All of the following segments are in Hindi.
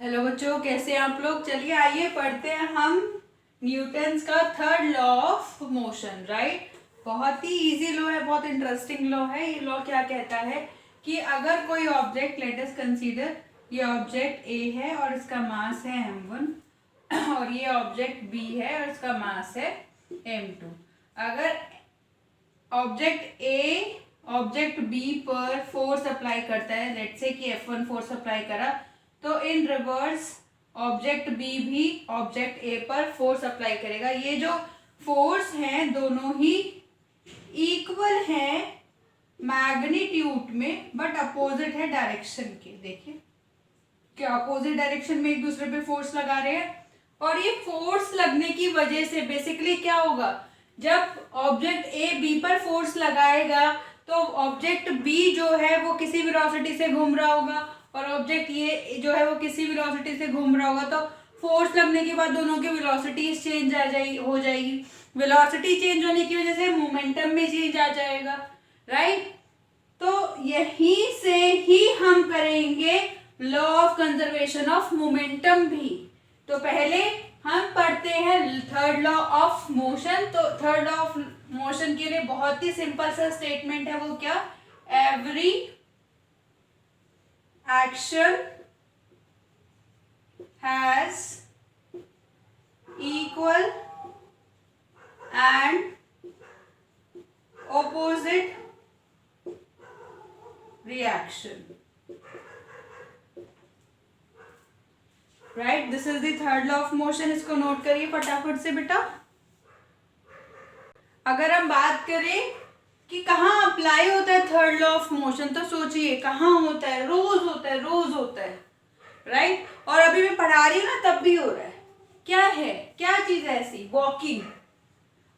हेलो बच्चों, कैसे हैं आप लोग। चलिए आइए पढ़ते हैं हम न्यूटन्स का third law of motion. Right, बहुत ही इजी लॉ है, बहुत इंटरेस्टिंग लॉ है। ये लॉ क्या कहता है कि अगर कोई ऑब्जेक्ट, लेट अस कंसीडर ये ऑब्जेक्ट ए है और इसका मास है m1 और ये ऑब्जेक्ट बी है और इसका मास है m2। अगर ऑब्जेक्ट ए ऑब्जेक्ट बी पर फोर्स अप्लाई करता है, लेट से कि F1 फोर्स अप्लाई करा, तो इन रिवर्स ऑब्जेक्ट बी भी ऑब्जेक्ट ए पर फोर्स अप्लाई करेगा। ये जो फोर्स हैं दोनों ही इक्वल हैं मैग्नीट्यूड में, बट अपोजिट है डायरेक्शन के। देखिए क्या अपोजिट डायरेक्शन में एक दूसरे पे फोर्स लगा रहे हैं। और ये फोर्स लगने की वजह से बेसिकली क्या होगा, जब ऑब्जेक्ट ए बी पर फोर्स लगाएगा तो ऑब्जेक्ट बी जो है वो किसी वेलोसिटी से घूम रहा होगा और ऑब्जेक्ट ये जो है वो किसी वेलोसिटी से घूम रहा होगा। तो फोर्स लगने के बाद दोनों की वेलोसिटी चेंज हो जाएगी। वेलोसिटी चेंज होने की वजह से मोमेंटम में चेंज आ जाएगा। राइट, तो यहीं से ही हम करेंगे law of conservation of momentum भी। तो पहले हम पढ़ते हैं थर्ड लॉ ऑफ मोशन। तो थर्ड लॉ ऑफ मोशन के लिए बहुत ही सिंपल सा स्टेटमेंट है, वो क्या, every action has equal and opposite reaction. Right, this is the third law of motion. इसको नोट करिए फटाफट से बेटा। अगर हम बात करें कि कहाँ अप्लाई होता है थर्ड लॉ ऑफ मोशन, तो सोचिए कहाँ होता है, रोज होता है, रोज होता है। राइट, और अभी मैं पढ़ा रही हूँ ना तब भी हो रहा है। क्या है, क्या चीज है ऐसी, वॉकिंग।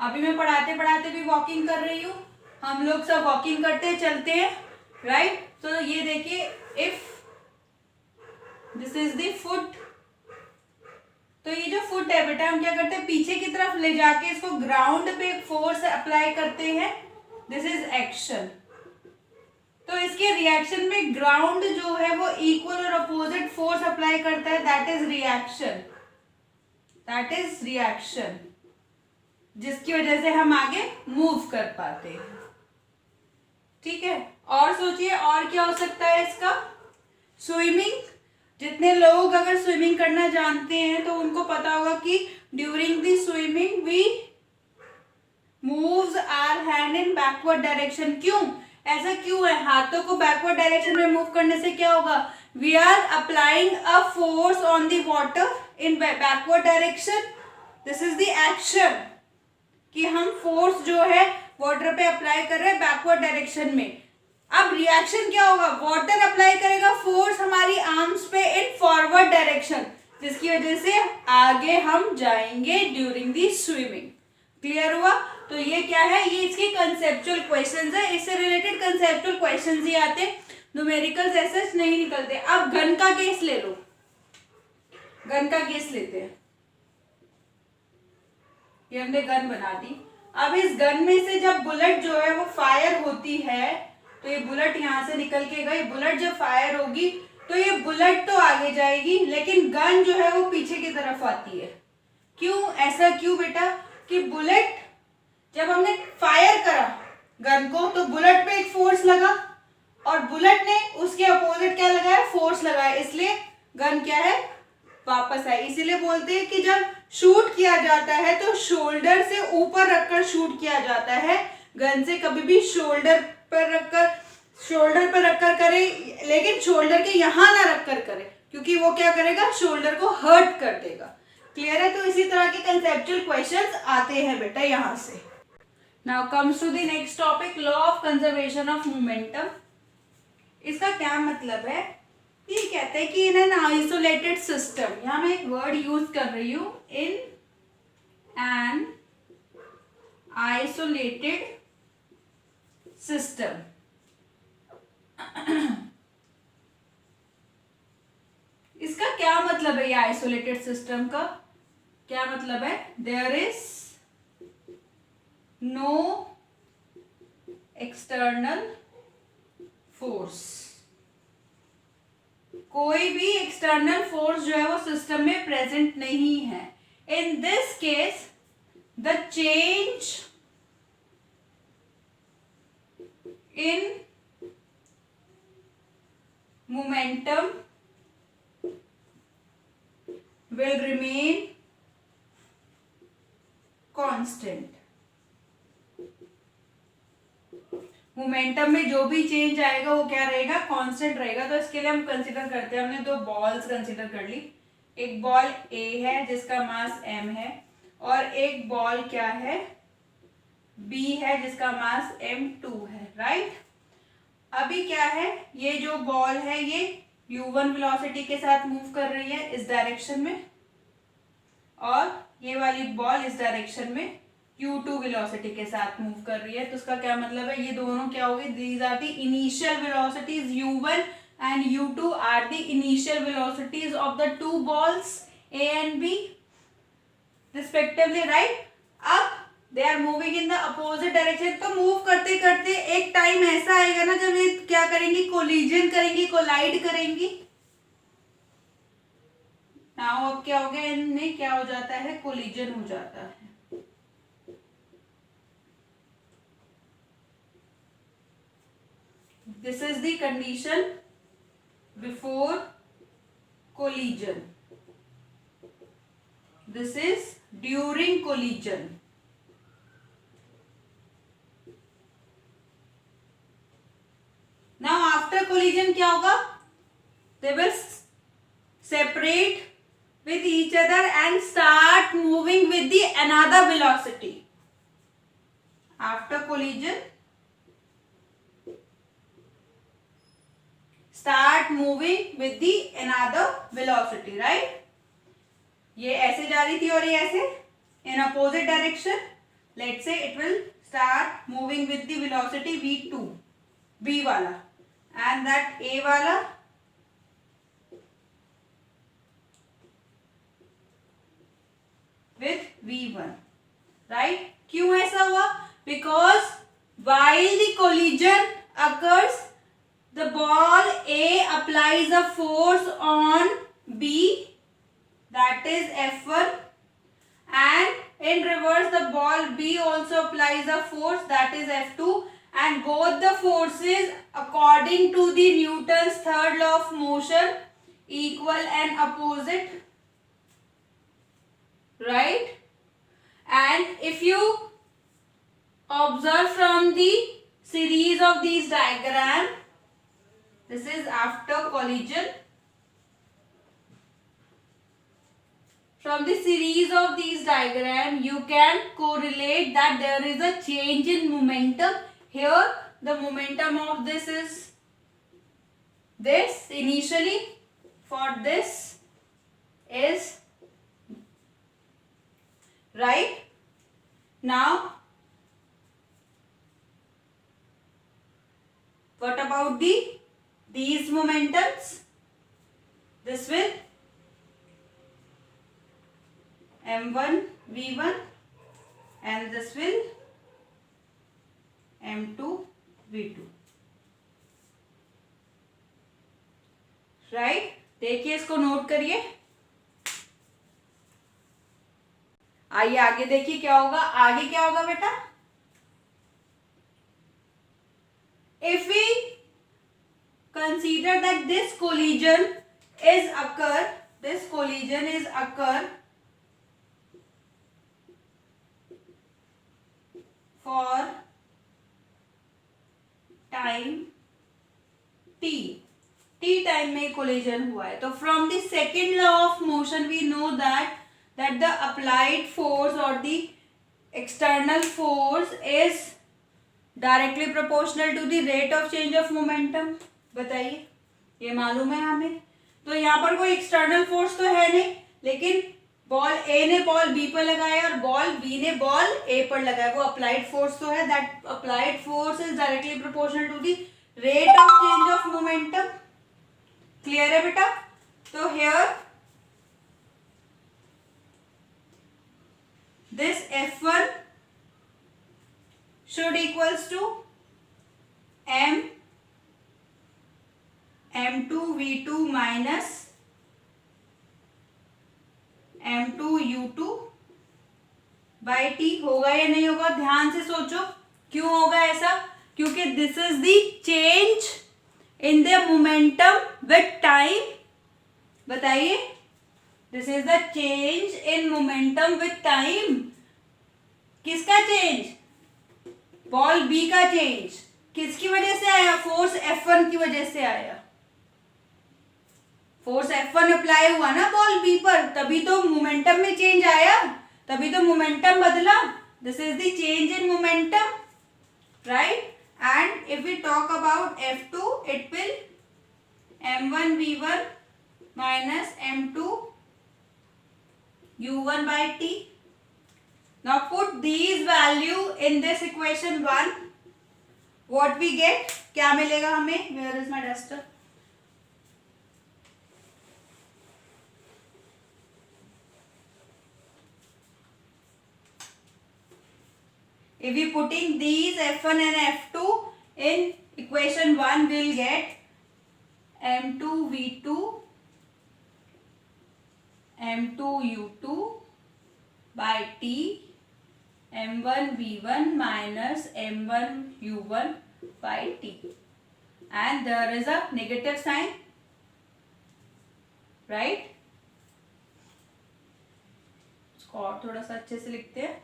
अभी मैं पढ़ाते पढ़ाते भी वॉकिंग कर रही हूँ, हम लोग सब वॉकिंग करते चलते हैं। राइट, तो ये देखिए, if this is the foot, तो ये जो फुट है बेटा, हम क्या करते हैं, पीछे की तरफ ले जाके इसको ग्राउंड पे फोर्स अप्लाई करते हैं। This is action. तो इसके रिएक्शन में ग्राउंड जो है वो इक्वल और अपोजिट फोर्स अप्लाई करता है, that is reaction. That is reaction, जिसकी वजह से हम आगे मूव कर पाते हैं। ठीक है, और सोचिए और क्या हो सकता है इसका। स्विमिंग, जितने लोग अगर स्विमिंग करना जानते हैं तो उनको पता होगा कि during the swimming we moves our hand in backward direction. क्यों, ऐसा क्यों है, हाथों को बैकवर्ड डायरेक्शन में मूव करने से क्या होगा, we are applying a force on the water in backward direction. This is the action, कि हम फोर्स जो है वाटर पे अप्लाई कर रहे हैं बैकवर्ड डायरेक्शन में। अब रिएक्शन क्या होगा, वाटर अप्लाई करेगा फोर्स हमारी आर्म्स पे इन फॉरवर्ड डायरेक्शन, जिसकी वजह से आगे हम जाएंगे ड्यूरिंग दी स्विमिंग। क्लियर हुआ। तो ये क्या है, ये इसके कंसेप्चुअल क्वेश्चंस है, इससे रिलेटेड कंसेप्चुअल क्वेश्चंस ही आते, न्यूमेरिकल्स ऐसे नहीं निकलते। अब गन का केस ले लो, गन का केस लेते हैं। ये हमने गन बना दी। अब इस गन में से जब बुलेट जो है वो फायर होती है, तो ये बुलेट यहां से निकल के गई, बुलेट जब फायर होगी तो ये बुलेट तो आगे जाएगी लेकिन गन जो है वो पीछे की तरफ आती है। क्यों, ऐसा क्यों बेटा, कि बुलेट जब हमने फायर करा गन को तो बुलेट पे एक फोर्स लगा और बुलेट ने उसके अपोजिट क्या लगाया, फोर्स लगाया, इसलिए गन क्या है, वापस आई। इसीलिए बोलते हैं कि जब शूट किया जाता है तो शोल्डर से ऊपर रखकर शूट किया जाता है, गन से कभी भी शोल्डर पर रखकर करे, लेकिन शोल्डर के यहां ना रखकर करे, क्योंकि वो क्या करेगा, शोल्डर को हर्ट कर देगा। क्लियर है। तो इसी तरह के कंसेप्चुअल क्वेश्चंस आते हैं बेटा यहां से। Now comes to the next topic, law of conservation of momentum. इसका क्या मतलब है, ये कहते हैं कि इन एन आइसोलेटेड सिस्टम, यहां मैं एक वर्ड यूज कर रही हूं, इन एन आइसोलेटेड सिस्टम। इसका क्या मतलब है, ये आइसोलेटेड सिस्टम का क्या मतलब है, there is no external force. कोई भी एक्सटर्नल फोर्स जो है वो सिस्टम में प्रेजेंट नहीं है. In this case the change in momentum will remain constant. Momentum में जो भी चेंज आएगा वो क्या रहेगा, कांस्टेंट रहेगा. तो इसके लिए हम कंसीडर करते हैं, हमने दो बॉल्स कंसीडर कर ली. एक बॉल ए है जिसका मास m है और एक बॉल क्या है, b है जिसका मास m2 है. राइट. अभी क्या है, ये जो बॉल है ये u1 वेलोसिटी के साथ मूव कर रही है इस डायरेक्शन में और ये वाली बॉल इस डायरेक्शन में u2 वेलोसिटी के साथ मूव कर रही है. तो उसका क्या मतलब है, ये दोनों क्या हो गए, these are the initial velocities u1 and u2 are the initial velocities of the two balls a and b respectively. Right. अब they are moving in the opposite direction. तो मूव करते करते एक टाइम ऐसा आएगा ना जब ये क्या करेंगी, कोलिजन करेंगी, कोलाइड करेंगी. नाउ अब क्या हो गया, इनमें क्या हो जाता है, कोलिजन हो जाता है. This is the condition before collision. This is during collision. Now after collision क्या होगा, they will separate with each other and start moving with the another velocity. After collision start moving with the another velocity. Right. ये ऐसे जा रही थी और ये ऐसे in opposite direction. Let's say it will start moving with the velocity v2, b वाला, and that a वाला with v1. Right. क्यों ऐसा हुआ, because while the collision occurs the ball a applies a force on b, that is f1, and in reverse the ball b also applies a force, that is f2, and both the forces according to the Newton's third law of motion equal and opposite. Right. And if you observe from the series of these diagram, this is after collision. From the series of these diagram you can correlate that there is a change in momentum. Here the momentum of this is this, initially for this is right. Now what about these momentums, this will m1 v1 and this will m2 v2. Right. देखिए इसको नोट करिए. आइए आगे देखिए क्या होगा. आगे क्या होगा बेटा, if we consider that this collision is occur for time t time में कोलिजन हुआ है. तो from the second law of motion we know that the applied force or the external force is directly proportional to the rate of change of momentum. बताइए, ये मालूम है हमें. तो यहाँ पर कोई एक्सटर्नल फोर्स तो है नहीं, लेकिन बॉल ए ने बॉल बी पर लगाया और बॉल बी ने बॉल ए पर लगाया, वो अप्लाइड फोर्स तो है. That applied force is directly proportional to the rate of change of momentum. Clear है बेटा. तो here this f1 should equals to m2 v2 minus m2u2 by T होगा या नहीं होगा? ध्यान से सोचो, क्यों होगा ऐसा? क्योंकि this is the change in the momentum with time. बताइए, this is the change in momentum with time. किसका चेंज? बॉल बी का चेंज. किसकी वजह से आया? फोर्स F1 की वजह से आया. फोर्स F1 अप्लाई हुआ ना बॉल बी पर, तभी तो मोमेंटम में चेंज आया, तभी तो मोमेंटम बदला. This is the change in momentum, right? And if we talk about F2, it will m1 v1 minus m2 u1 by t. Now put these value in this equation 1. What we get? क्या मिलेगा हमें? Where is my duster? If we putting these F1 and F2 in equation 1, we'll get m2 v2 m2 u2 by t m1 v1 minus m1 u1 by t, and there is a negative sign, right? इसको और थोड़ा सा अच्छे से लिखते हैं.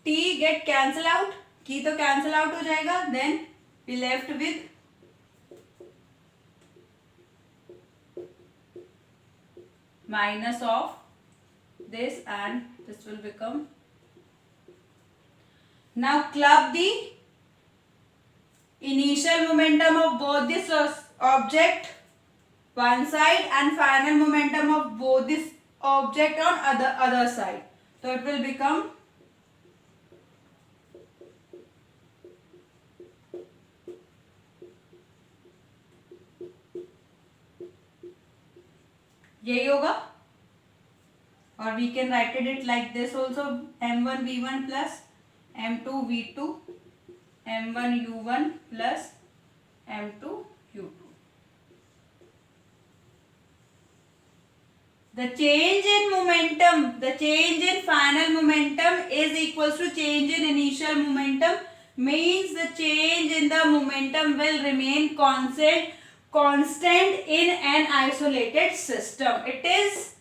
t get cancel out, की तो cancel out हो जाएगा. then we left with minus of this, and this will become. Now club the initial momentum of both this object one side and final momentum of both this object on other side. So it will become यही होगा. और we can write it like this also, m1 v1 plus m2 v2 m1 u1 plus m2 u2. The change in momentum, the change in final momentum is equals to change in initial momentum, means the change in the momentum will remain constant in an isolated system. It is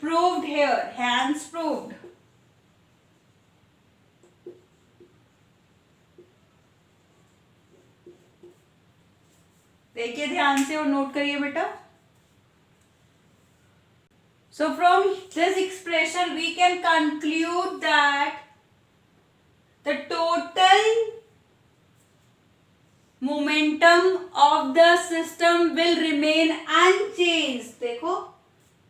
proved here, hence proved. देखिए ध्यान से और नोट करिए बेटा. So from this expression we can conclude that the total momentum of the system will remain unchanged. देखो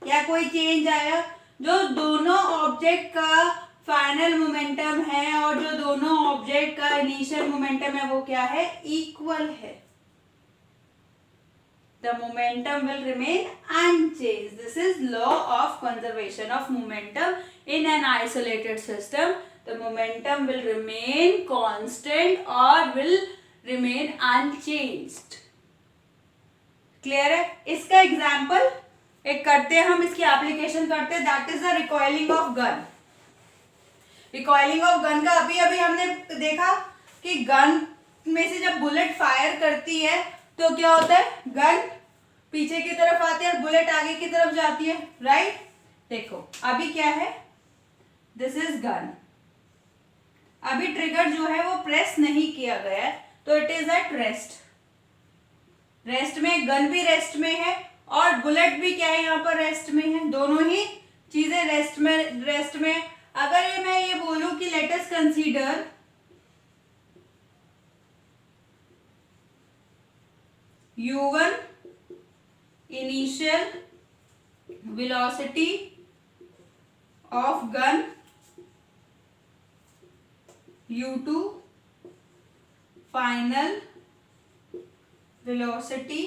क्या कोई चेंज आया? जो दोनों ऑब्जेक्ट का फाइनल मोमेंटम है और जो दोनों ऑब्जेक्ट का इनिशियल मोमेंटम है वो क्या है? इक्वल है. The momentum will remain unchanged. This is law of conservation of momentum in an isolated system. The momentum will remain constant or will remain unchanged. Clear है? इसका एग्जाम्पल एक करते हैं हम, इसकी एप्लीकेशन करते हैं. That is the recoiling of gun. Recoiling of gun का अभी अभी हमने देखा कि गन में से जब बुलेट फायर करती है तो क्या होता है? गन पीछे की तरफ आती है और बुलेट आगे की तरफ जाती है, राइट? देखो अभी क्या है? This is gun. अभी ट्रिगर जो है वो प्रेस नहीं किया गया है, तो it is at rest. Rest में, गन भी रेस्ट में है और बुलेट भी क्या है? यहाँ पर रेस्ट में है. दोनों ही चीजें रेस्ट में. अगर मैं ये बोलूं कि let us consider u1 initial velocity of gun, u2 final velocity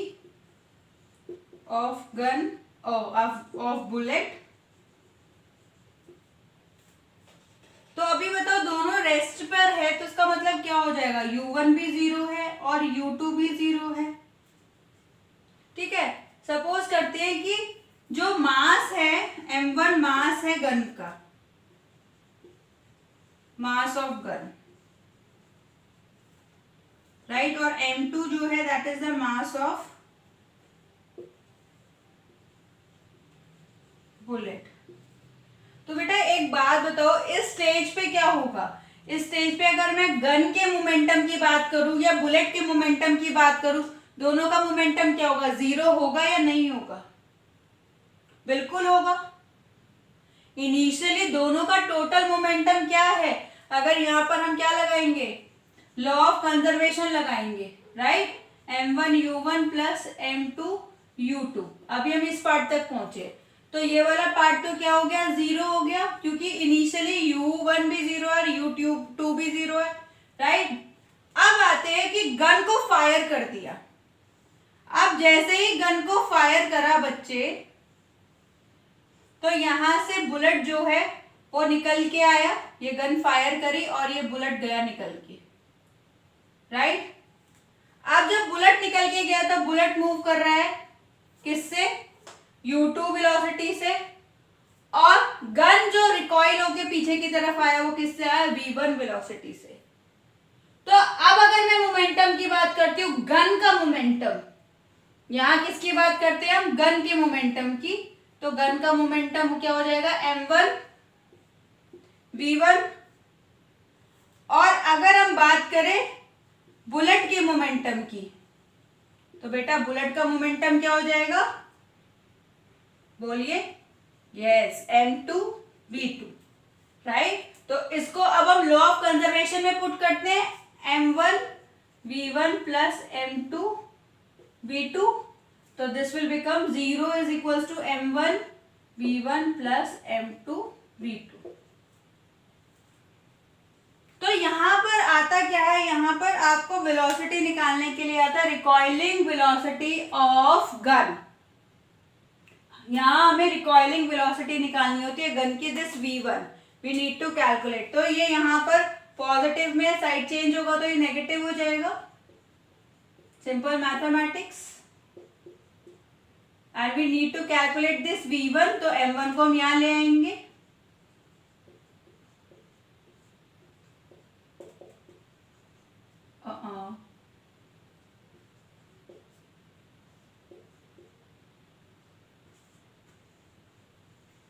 of gun of bullet. तो अभी बताओ दोनों रेस्ट पर है तो इसका मतलब क्या हो जाएगा, u1 भी 0 है और u2 भी 0 है। ठीक है, सपोज करते हैं कि जो मास है m1 मास है गन का, मास ऑफ गन, राइट, और m2 जो है that is the mass of bullet. तो बेटा एक बात बताओ, इस स्टेज पे क्या होगा, इस स्टेज पे अगर मैं गन के मोमेंटम की बात करूं या बुलेट के मोमेंटम की बात करूं, दोनों का मोमेंटम क्या होगा, 0 होगा या नहीं होगा, बिल्कुल होगा। इनिशियली दोनों का टोटल मोमेंटम क्या है, अगर यहां पर हम क्या लगाएंगे, लॉ ऑफ कंजर्वेशन लगाएंगे, राइट, m1u1 प्लस m2u2। अभी हम इस पार्ट तक पहुंचे तो ये वाला पार्ट तो क्या हो गया, 0 हो गया, क्योंकि इनिशियली u1 भी 0 है और u2 भी 0 है, राइट। अब आते हैं कि गन को फायर कर दिया। अब जैसे ही गन को फायर करा बच्चे, तो यहां से बुलेट जो है वो निकल के आया, ये गन फायर करी और ये बुलेट गया निकल के, राइट। अब जब बुलेट निकल के गया तो बुलेट मूव कर रहा है किससे, u2 वेलोसिटी से, और गन जो रिकॉइल होके पीछे की तरफ आया वो किससे आया, v1 वेलोसिटी से। तो अब अगर मैं मोमेंटम की बात करती हूँ, गन का मोमेंटम, यहां किसकी बात करते हैं हम, गन के मोमेंटम की, तो गन का मोमेंटम क्या हो जाएगा, m1 v1। और अगर हम बात करें बुलेट के मोमेंटम की, तो बेटा बुलेट का मोमेंटम क्या हो जाएगा, बोलिए, यस, m2 v2, राइट। तो इसको अब हम लॉ ऑफ कंजर्वेशन में पुट करते हैं, m1 v1 plus m2 v2, तो this will become 0 is equals to m1 v1 plus m2 v2। तो यहां पर आता क्या है, यहां पर आपको वेलोसिटी निकालने के लिए आता है रिकॉइलिंग वेलोसिटी ऑफ गन। यहां हमें रिकॉइलिंग वेलोसिटी निकालनी होती है गन की, this v1 we need to calculate. तो ये यहां पर पॉजिटिव में साइड चेंज होगा तो ये नेगेटिव हो जाएगा, simple mathematics, and we need to calculate this v1, तो m1 को हम यहां ले आएंगे,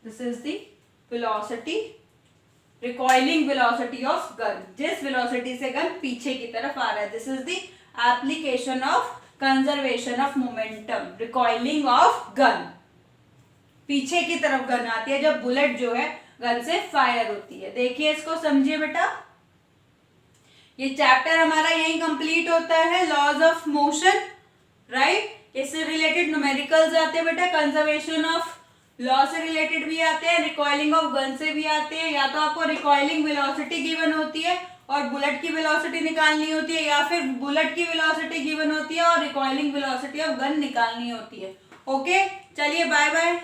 this is the velocity, recoiling velocity of gun, जिस वेलोसिटी से गन पीछे की तरफ आ रहा है, this is the application of conservation of momentum, recoiling of gun, पीछे की तरफ गन आती है जब बुलेट जो है गन से फायर होती है। देखिए इसको समझिए बेटा, ये चैप्टर हमारा यही कंप्लीट होता है, लॉज ऑफ मोशन, राइट। इससे रिलेटेड न्यूमेरिकल्स आते हैं बेटा, कंजर्वेशन ऑफ लॉ से रिलेटेड भी आते हैं, रिकॉइलिंग ऑफ गन से भी आते हैं। या तो आपको रिकॉइलिंग वेलोसिटी गिवन होती है और बुलेट की वेलोसिटी निकालनी होती है, या फिर बुलेट की वेलोसिटी गिवन होती है और रिकॉइलिंग वेलोसिटी ऑफ गन निकालनी होती है। ओके, चलिए बाय बाय।